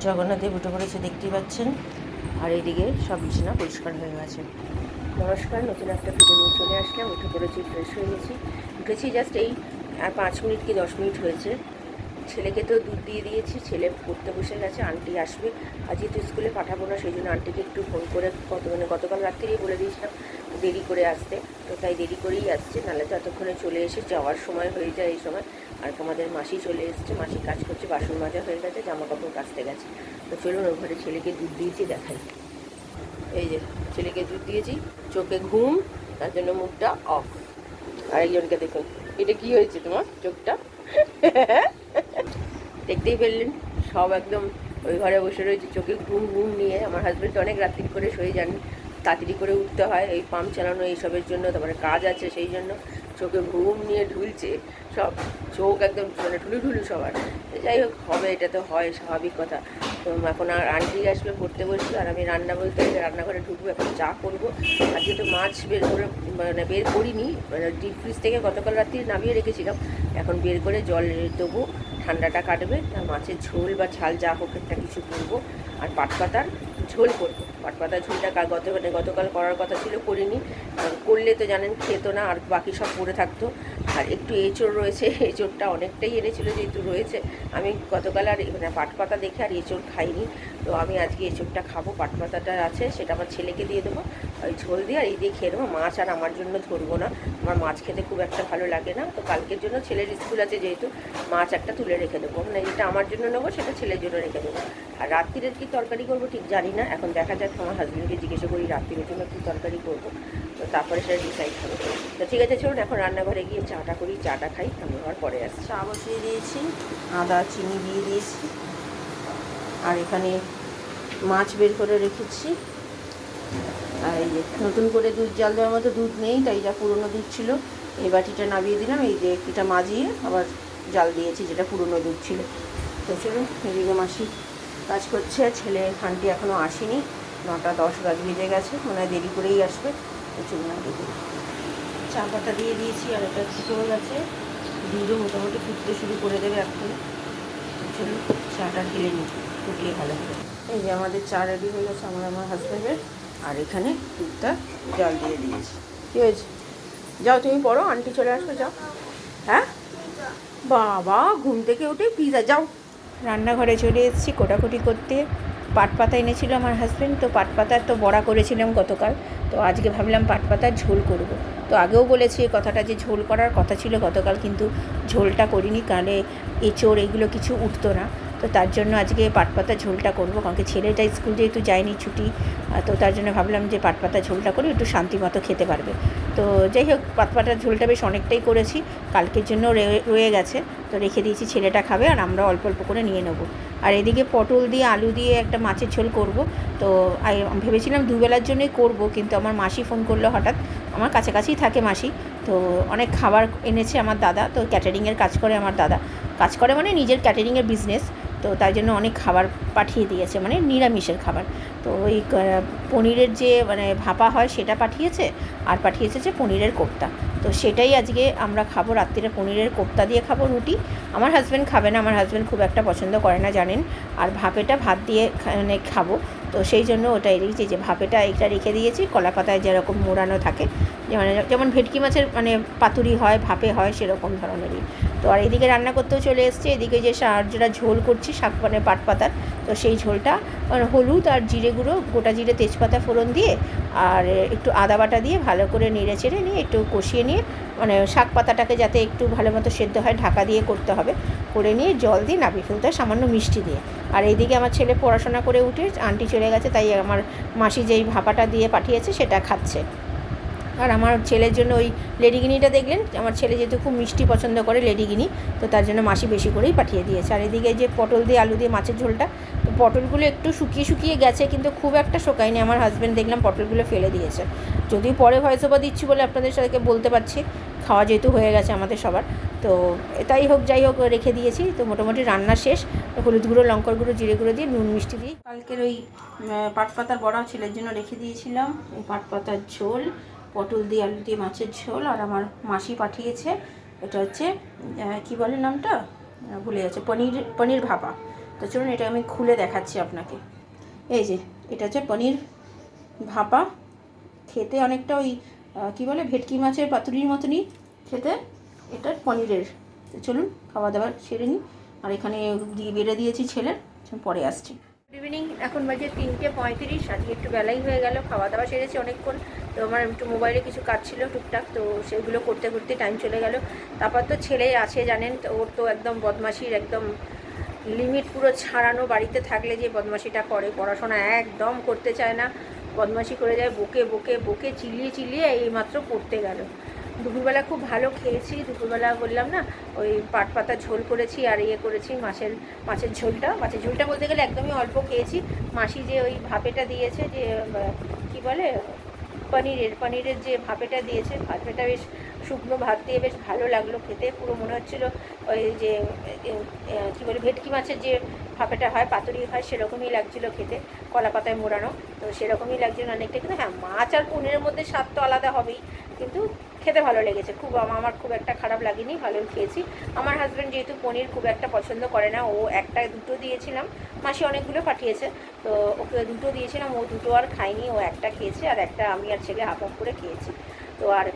জগন্নাথ দেব উঠে পড়েছে দেখতেই পাচ্ছেন। আর এইদিকে সব বিছানা পরিষ্কার হয়ে গেছে। নমস্কার, নতুন একটা ভিডিও নিয়ে চলে আসলাম। উঠে পড়েছি, ফ্রেশ হয়ে গেছি, উঠেছি জাস্ট এই 5 মিনিট কি 10 মিনিট হয়েছে। ছেলেকে তো দুধ দিয়ে দিয়েছি, ছেলে পড়তে বসে গেছে। আন্টি আসবে, আজকে তো স্কুলে পাঠাবো না, সেই জন্য আন্টিকে একটু ফোন করে গতকাল রাত্রিরেই বলে দিয়েছিলাম দেরি করে আসতে, তো তাই দেরি করেই আসছে, নাহলে তো এতক্ষণে চলে এসে যাওয়ার সময় হয়ে যায় এই সময়। আর আমাদের মাসি চলে এসছে, মাসি কাজ করছে, বাসন মাজা হয়ে গেছে, জামা কাপড় কাচতে গেছে। তো চলুন ওর ঘরে ছেলেকে দুধ দিয়েছি দেখাই। এই যে ছেলেকে দুধ দিয়েছি, চোখে ঘুম, তার জন্য মুখটা অফ। আরেকজনকে দেখুন, এটা কি হয়েছে তোমার চোখটা? দেখতেই পেলেন, সব একদম ওই ঘরে বসে রয়েছে চোখে ঘুম ঘুম নিয়ে। আমার হাজব্যান্ড অনেক রাত্রি করে শুয়ে যান, তাড়াতাড়ি করে উঠতে হয় এই পাম্প চালানো এইসবের জন্য, তারপরে কাজ আছে সেই জন্য চোখে ঘুম নিয়ে ঢুলছে সব, চোখ একদম মানে ঢুলু সবার। যাই হোক, হবে, এটা তো হয়, স্বাভাবিক কথা। তো এখন আর আন্টি আসবে, পড়তে বসছি, আর আমি রান্না বলতে রান্নাঘরে ঢুকবো, এখন চা করবো। আজকে তো মাছ বের করে মানে বের করিনি, মানে ডিপ ফ্রিজ থেকে গতকাল রাত্রি নামিয়ে রেখেছিলাম, এখন বের করে জল দেবো, ঠান্ডাটা কাটবে, আর মাছের ঝোল বা ঝাল যা হোক একটা কিছু করবো। আর পাটপাতার ঝোল করবো। পাটপাতার ঝোলটা গতকাল করার কথা ছিল, করিনি। করলে তো জানেন খেতো না, আর বাকি সব পড়ে থাকতো। আর একটু এঁচোড় রয়েছে, এঁচোড়টা অনেকটাই এনেছিল যেহেতু রয়েছে, আমি গতকাল আর মানে পাটপাতা দেখে আর এঁচোড় খাইনি। তো আমি আজকে এঁচোড়টা খাবো, পাটপাতাটা আছে সেটা আমার ছেলেকে দিয়ে দেবো, ওই ঝোল দিয়ে আর এই দিয়ে খেয়ে দেবো। মাছ আর আমার জন্য ধরবো না, আমার মাছ খেতে খুব একটা ভালো লাগে না। তো কালকের জন্য ছেলের স্কুল আছে যেহেতু, মাছ একটা তুলে রেখে দেবো, মানে যেটা আমার জন্য নেবো সেটা ছেলের জন্য রেখে দেবো। আর রাত্রিরের কী তরকারি করবো ঠিক জানি না, এখন দেখা যাক, আমার হাজব্যান্ডকে জিজ্ঞাসা করি রাত্রিরের জন্য কী তরকারি করবো, তো তারপরে সেটা ডিসাইড হবে। তো ঠিক আছে, চলুন এখন রান্নাঘরে গিয়ে চাটা করি, চাটা খাই, আমি আবার পরে আসছি। চা বসিয়ে দিয়েছি, আদা চিনি দিয়ে দিয়েছি, আর এখানে মাছ বের করে রেখেছি। আর এই যে নতুন করে দুধ জাল দেওয়ার মতো দুধ নেই, তাই যা পুরনো দুধ ছিল এই বাটিটা নামিয়ে দিলাম, এই যে এটা মাজিয়ে আবার জাল দিয়েছি যেটা পুরনো দুধ ছিল। তো চলুন, এদিকে মাসি কাজ করছে, ছেলে আন্টি এখনও আসেনি, 9:10 বেজে গেছে, মনে হয় দেরি করেই আসবে। তো চলুন আগে চা পাতা দিয়ে দিয়েছি, আর এটা ফুটে গেছে, দুধও মোটামুটি ফুটতে শুরু করে দেবে এখন। চলুন চাটা ঢেলে নিই, ফুটিয়ে ভালো হবে। এই যে আমাদের চা রেডি হয়ে গেছে আমার হাজব্যান্ডের, আর এখানে দুধটা জল দিয়ে দিয়েছি। কী হয়েছে? যাও তুমি পড়ো, আন্টি চলে আসবে, যাও। হ্যাঁ বাবা, ঘুম থেকে উঠে পিজা, যাও। রান্নাঘরে চলে এসেছি কোটাকুটি করতে। পাটপাতা এনেছিল আমার হাজব্যান্ড, তো পাটপাতার তো বড়া করেছিলাম গতকাল, তো আজকে ভাবলাম পাটপাতার ঝোল করব। তো আগেও বলেছি এই কথাটা যে ঝোল করার কথা ছিল গতকাল, কিন্তু ঝোলটা করিনি, কারণ এঁচোড় এগুলো কিছু উঠতো না, তো তার জন্য আজকে পাটপাতা ঝোলটা করবো, কারণ ছেলেটা স্কুল যেহেতু যায়নি ছুটি, তো তার জন্য ভাবলাম যে পাটপাতা ঝোলটা করে একটু শান্তি মতো খেতে পারবে। তো যাই হোক, পাটপাতার ঝোলটা বেশ অনেকটাই করেছি, কালকের জন্য রয়ে গেছে, তো রেখে দিয়েছি, ছেলেটা খাবে আর আমরা অল্প অল্প করে নিয়ে নেবো। আর এদিকে পটল দিয়ে আলু দিয়ে একটা মাছের ঝোল করব। তো ভেবেছিলাম দুবেলার জন্যই করব, কিন্তু আমার মাসি ফোন করলো হঠাৎ, আমার কাছাকাছিই থাকে মাসি, তো অনেক খাবার এনেছে আমার দাদা, তো ক্যাটারিংয়ের কাজ করে আমার দাদা, কাজ করে মানে নিজের ক্যাটারিংয়ের বিজনেস, তো তাই জন্য অনেক খাবার পাঠিয়ে দিয়েছে, মানে নিরামিষের খাবার। তো ওই পনিরের যে মানে ভাপা হয় সেটা পাঠিয়েছে, আর পাঠিয়েছে যে পনিরের কোপ্তা, তো সেটাই আজকে আমরা খাবো রাত্রিরে, পনিরের কোপ্তা দিয়ে খাবো রুটি। আমার হাজব্যান্ড খাবে না, আমার হাজব্যান্ড খুব একটা পছন্দ করে না জানেন, আর ভাপেটা ভাত দিয়ে মানে খাবো, তো সেই জন্য ওটাই রেখেছি, যে ভাপেটা এটা রেখে দিয়েছি, কলা পাতায় যেরকম মোড়ানো থাকে, যেমন ভেটকি মাছের মানে পাতুরি হয় ভাপে হয় সেরকম ধরনেরই। তো আর এদিকে রান্না করতেও চলে এসছে, এদিকে যে যেটা ঝোল করছি শাক মানে পাটপাতার, তো সেই ঝোলটা হলুদ আর জিরে গুঁড়ো, গোটা জিরে তেজপাতা ফোড়ন দিয়ে আর একটু আদা বাটা দিয়ে ভালো করে নেড়ে চেড়ে নিয়ে একটু কষিয়ে নিয়ে, মানে শাক পাতাটাকে যাতে একটু ভালো মতো সেদ্ধ হয় ঢাকা দিয়ে করতে হবে, করে নিয়ে জল দিয়ে নামিয়ে ফেলতে হয় সামান্য মিষ্টি দিয়ে। আর এইদিকে আমার ছেলে পড়াশোনা করে উঠে আন্টি চলে গেছে, তাই আমার মাসি যেই ভাপাটা দিয়ে পাঠিয়েছে সেটা খাচ্ছে। আর আমার ছেলের জন্য ওই লেডিগিনিটা দেখলেন, আমার ছেলে যেহেতু খুব মিষ্টি পছন্দ করে লেডিগিনি, তো তার জন্য মাসি বেশি করেই পাঠিয়ে দিয়েছে। আর এদিকে যে পটল দিয়ে আলু দিয়ে মাছের ঝোলটা, তো পটলগুলো একটু শুকিয়ে গেছে, কিন্তু খুব একটা শোকায়নি, আমার হাজব্যান্ড দেখলাম পটলগুলো ফেলে দিয়েছে, যদিও পরে ভয়েস ওভার দিচ্ছি বলে আপনাদের সাথে বলতে পারছি, খাওয়া যেহেতু হয়ে গেছে আমাদের সবার, তো তাই হোক যাই হোক রেখে দিয়েছি। তো মোটামুটি রান্না শেষ, হলুদ গুঁড়ো লঙ্কার গুঁড়ো জিরে গুঁড়ো দিয়ে নুন মিষ্টি দিয়ে কালকের ওই পাটপাতার বড়া ছেলের জন্য রেখে দিয়েছিলাম, এই পাটপাতার ঝোল, পটল দিয়ে আলু দিয়ে মাছের ঝোল, আর আমার মাসি পাঠিয়েছে এটা হচ্ছে কী বলে নামটা ভুলে যাচ্ছে, পনির ভাপা, তো তো চলুন এটা আমি খুলে দেখাচ্ছি আপনাকে। এই যে এটা হচ্ছে পনির ভাপা, খেতে অনেকটা ওই কী বলে ভেটকি মাছের পাতুরির মতনই খেতে, এটা পনিরের। তো চলুন খাওয়া দাওয়া সেরে নিই। আর এখানে বেড়ে দিয়েছি ছেলের, পরে আসছি। গুড ইভিনিং, এখন বাজে 3:35। আজকে একটু বেলাই হয়ে গেল, খাওয়া দাওয়া সেরেছি অনেকক্ষণ। তো আমার একটু মোবাইলে কিছু কাজ ছিল টুকটাক, তো সেগুলো করতে করতে টাইম চলে গেল। তারপর তো ছেলে আছে জানেন, তো ওর তো একদম বদমাশির একদম লিমিট পুরো ছাড়ানো। বাড়িতে থাকলে যে বদমাশিটা করে, পড়াশোনা একদম করতে চায় না, বদমাশি করে যায়, বকে বকে বকে চিল্লিয়ে চিল্লিয়ে এইমাত্র পড়তে গেল। দুপুরবেলা খুব ভালো খেয়েছি। দুপুরবেলা বললাম না, ওই পাট পাতা ঝোল করেছি আর করেছি মাছের ঝোলটা বলতে গেলে একদমই অল্প খেয়েছি। মাসি যে ওই ভাপেটা দিয়েছে, যে কি বলে পনিরের যে ভাপেটা দিয়েছে, ভাপেটা বেশ শুকনো ভাত দিয়ে বেশ ভালো লাগলো খেতে। পুরো মনে হচ্ছিলো ওই যে কী বলে ভেটকি মাছের যে ভাপেটা হয়, পাতুরি হয়, সেরকমই লাগছিলো খেতে, কলা পাতায় মোড়ানো। তো সেরকমই লাগছিল অনেকটা, কিন্তু হ্যাঁ মাছ আর পনিরের মধ্যে স্বাদ তো আলাদা হবেই, কিন্তু খেতে ভালো লেগেছে খুব। আমার খুব একটা খারাপ লাগেনি, ভালোই খেয়েছি। আমার হাজব্যান্ড যেহেতু পনির খুব একটা পছন্দ করে না, ও একটা দুটো দিয়েছিলাম, মাসি অনেকগুলো পাঠিয়েছে, তো ওকে দুটো দিয়েছিলাম, ও দুটো আর খায়নি, ও একটা খেয়েছে, আর একটা আমি আর ছেলে হাফ হাফ করে খেয়েছি। তো আর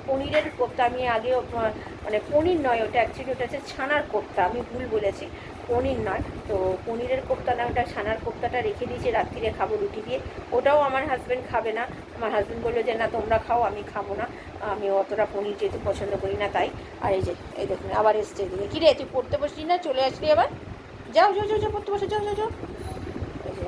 পনিরের কোপ্তা আমি আগেও, মানে পনির নয় ওটা, অ্যাকচুয়ালি ওটা হচ্ছে ছানার কোপ্তা, আমি ভুল বলেছি, পনির নয়। তো পনিরের কোপ্তা না, ওটা ছানার কোপ্তাটা রেখে দিয়েছি, রাত্রিরে খাবো রুটি দিয়ে। ওটাও আমার হাজব্যান্ড খাবে না। আমার হাজব্যান্ড বললো যে না তোমরা খাও, আমি খাবো না, আমি অতটা পনির যেহেতু পছন্দ করি না তাই। আর এই দেখুন আবার এসছে এদিকে। কী রে তুই পড়তে বসলি না, চলে আসলি আবার? যাও যাও যাও যাও পড়তে বসে, যাও যাও যাও। এই যে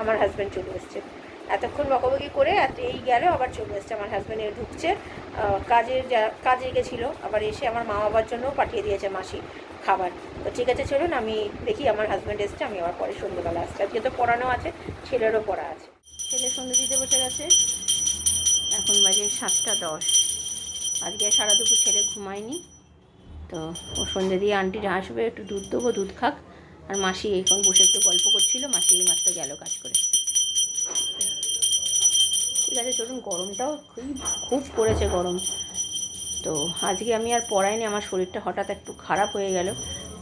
আমার হাজব্যান্ড চলে এসছে, এতক্ষণ বকাবকি করে এই গেল, আবার চলে এসছে আমার হাজব্যান্ড। ঢুকছে কাজে গেছিলো, আবার এসে আমার মা বাবার জন্যও পাঠিয়ে দিয়েছে মাসি খাবার। তো ঠিক আছে চলুন, আমি দেখি আমার হাজব্যান্ড এসছে, আমি আবার পরে সন্ধ্যেবেলা আসছি। আজকে তো পড়ানো আছে, ছেলেরও পড়া আছে। ছেলে সন্ধ্যে দিতে বসে গেছে, এখন বাজে 7:10। আজকে সারা দুপুর ছেলে ঘুমায়নি, তো ও সন্ধ্যে দিয়ে আন্টিরা আসবে, একটু দুধ দেবো, দুধ খাক। আর মাসি এখন বসে একটু গল্প করছিল, মাসি এই মাত্র গেল কাজ করে। ঠিক আছে চলুন, গরমটাও খুব পড়েছে গরম। তো আজকে আমি আর পড়াইনি, আমার শরীরটা হঠাৎ একটু খারাপ হয়ে গেল,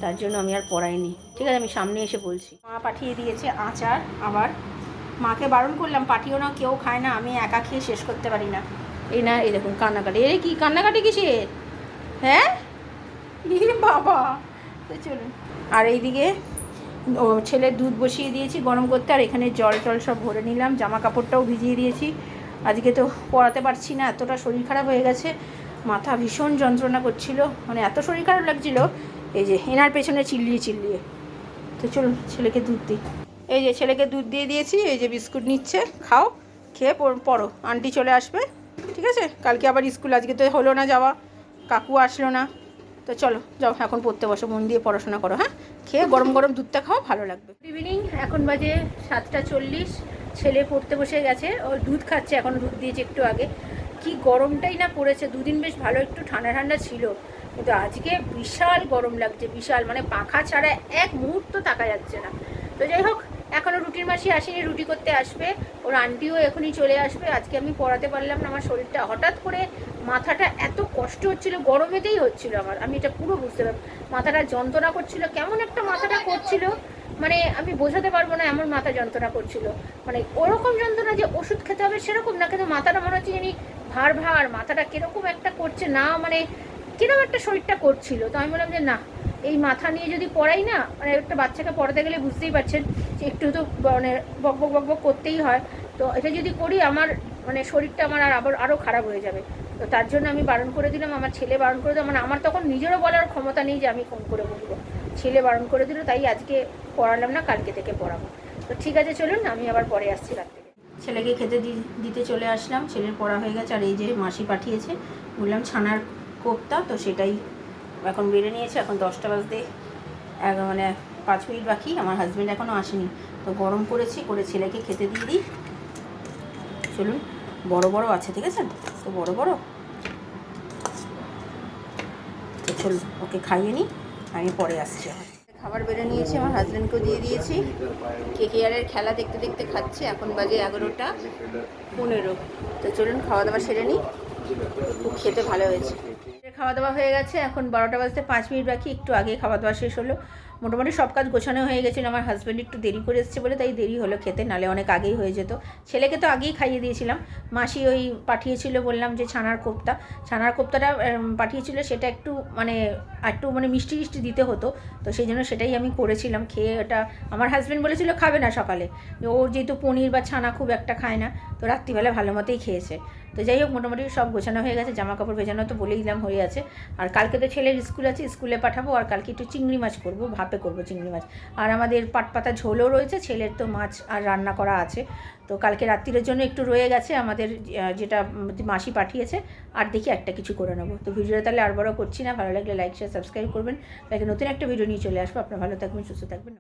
তার জন্য আমি আর পড়াইনি। ঠিক আছে আমি সামনে এসে বলছি। মা পাঠিয়ে দিয়েছে আচার, আবার মাকে বারণ করলাম পাঠিও না, কেউ খায় না, আমি একা খেয়ে শেষ করতে পারি না। এই না, এই দেখুন কান্নাকাটি। এ কি কান্নাকাটি কিসের? হ্যাঁ বাবা, তো চলুন। আর এইদিকে ছেলের দুধ বসিয়ে দিয়েছি গরম করতে, আর এখানে জল টল সব ভরে নিলাম, জামা কাপড়টাও ভিজিয়ে দিয়েছি। আজকে তো পড়াতে পারছি না, এতটা শরীর খারাপ হয়ে গেছে, মাথা ভীষণ যন্ত্রণা করছিল, মানে এত শরীর খারাপ লাগছিল, এই যে এনার পেছনে চিল্লিয়ে চিল্লিয়ে। তো চলুন ছেলেকে দুধ দিই। এই যে ছেলেকে দুধ দিয়ে দিয়েছি, এই যে বিস্কুট নিচ্ছে, খাও, খেয়ে পড়ো, আন্টি চলে আসবে, ঠিক আছে? কালকে আবার স্কুল, আজকে তো হলো না যাওয়া, কাকু আসলো না। তো চলো যাও এখন পড়তে বসো, মন দিয়ে পড়াশোনা করো, হ্যাঁ? খেয়ে গরম গরম দুধটা খাও, ভালো লাগবে। গুড ইভিনিং, এখন বাজে 7:40। ছেলে পড়তে বসে গেছে, ও দুধ খাচ্ছে, এখন দুধ দিয়েছে একটু আগে। কি গরমটাই না পড়েছে, দুদিন বেশ ভালো একটু ঠান্ডা ঠান্ডা ছিল, কিন্তু আজকে বিশাল গরম লাগছে, বিশাল, মানে পাখা ছাড়া এক মুহূর্ত থাকা যাচ্ছে না। তো যাই হোক, এখনও রুটির মাসি আসেনি, রুটি করতে আসবে, ওর আন্টিও এখনই চলে আসবে। আজকে আমি পড়াতে পারলাম না, আমার শরীরটা হঠাৎ করে, মাথাটা এত কষ্ট হচ্ছিল, গরমেতেই হচ্ছিল আমার, আমি এটা পুরো বুঝতে পারব। মাথাটা যন্ত্রণা করছিল, কেমন একটা মাথাটা করছিল, মানে আমি বোঝাতে পারবো না, এমন মাথা যন্ত্রণা করছিল, মানে ওরকম যন্ত্রণা যে ওষুধ খেতে হবে সেরকম না, কিন্তু মাথাটা মনে হচ্ছে জানি ভার ভার, মাথাটা কীরকম একটা করছে না, মানে কীরকম একটা শরীরটা করছিল। তো আমি বললাম যে না, এই মাথা নিয়ে যদি পড়াই না, মানে একটা বাচ্চাকে পড়াতে গেলে বুঝতেই পারছেন যে একটু তো মানে বকবক বকবক করতেই হয়, তো এটা যদি করি আমার মানে শরীরটা আমার আরও খারাপ হয়ে যাবে। তো তার জন্য আমি বারণ করে দিলাম, আমার ছেলে বারণ করে দিল, মানে আমার তখন নিজেরও বলার ক্ষমতা নেই যে আমি ফোন করে বলবো, ছেলে বারণ করে দিল, তাই আজকে পড়ালাম না, কালকে থেকে পড়াবো। তো ঠিক আছে চলুন, আমি আবার পরে আসছি রাত থেকে। ছেলেকে খেতে দিতে চলে আসলাম, ছেলের পড়া হয়ে গেছে। আর এই যে মাসি পাঠিয়েছে, বললাম ছানার কোপ্তা, তো সেটাই এখন বেড়ে নিয়েছে। এখন 10টা বাজতে মানে 5 মিনিট বাকি, আমার হাজব্যান্ড এখনও আসেনি, তো গরম করেছি, করে ছেলেকে খেতে দিয়ে দিই। চলুন, বড় বড় আছে, ঠিক আছে, তো বড় বড়, তো চলুন ওকে খাইয়ে নিই, আমি পরে আসছি। খাবার বেড়ে নিয়েছি, আমার হাজব্যান্ডকেও দিয়ে দিয়েছি, কেকেআরের খেলা দেখতে দেখতে খাচ্ছে। এখন বাজে 11:15। তো চলুন খাওয়া দাওয়া সেরে নিই, খুব খেতে ভালো হয়েছে। খাওয়া দাওয়া হয়ে গেছে, এখন 12টা বাজতে 5 মিনিট বাকি, একটু আগে খাওয়া দাওয়া শেষ হলো। মোটামুটি সব কাজ গোছানো হয়ে গেছিলো। আমার হাজব্যান্ড একটু দেরি করে এসেছে বলে তাই দেরি হলো খেতে, নালে অনেক আগেই হয়ে যেত। ছেলেকে তো আগেই খাইয়ে দিয়েছিলাম। মাসি ওই পাঠিয়েছিল, বললাম যে ছানার কোপ্তাটা পাঠিয়েছিল, সেটা একটু মানে মিষ্টি মিষ্টি দিতে হতো, তো সেই জন্য সেটাই আমি করেছিলাম। খেয়ে ওটা আমার হাজব্যান্ড বলেছিল খাবে না সকালে, ও যেহেতু পনির বা ছানা খুব একটা খায় না, তো রাত্রিবেলা ভালো মতোই খেয়েছে। তো যাই হোক, মোটামুটি সব গোছানো হয়ে গেছে, জামা কাপড় ভেজানো তো বলেই দিলাম হয়ে আছে। আর কালকে তো ছেলের স্কুল আছে, স্কুলে পাঠাবো। আর কালকে একটু চিংড়ি মাছ করবো, ভাপে করবো চিংড়ি মাছ। আর আমাদের পাটপাতা ঝোলও রয়েছে, ছেলের তো মাছ আর রান্না করা আছে। তো কালকে রাত্রিরের জন্য একটু রয়ে গেছে আমাদের, যেটা মাসি পাঠিয়েছে। আর দেখি একটা কিছু করে নেবো। তো ভিডিওটা তাহলে আর বড় করছি না, ভালো লাগলে লাইক শেয়ার সাবস্ক্রাইব করবেন। তাকে নতুন একটা ভিডিও নিয়ে চলে আসবো। আপনারা ভালো থাকবেন, সুস্থ থাকবেন।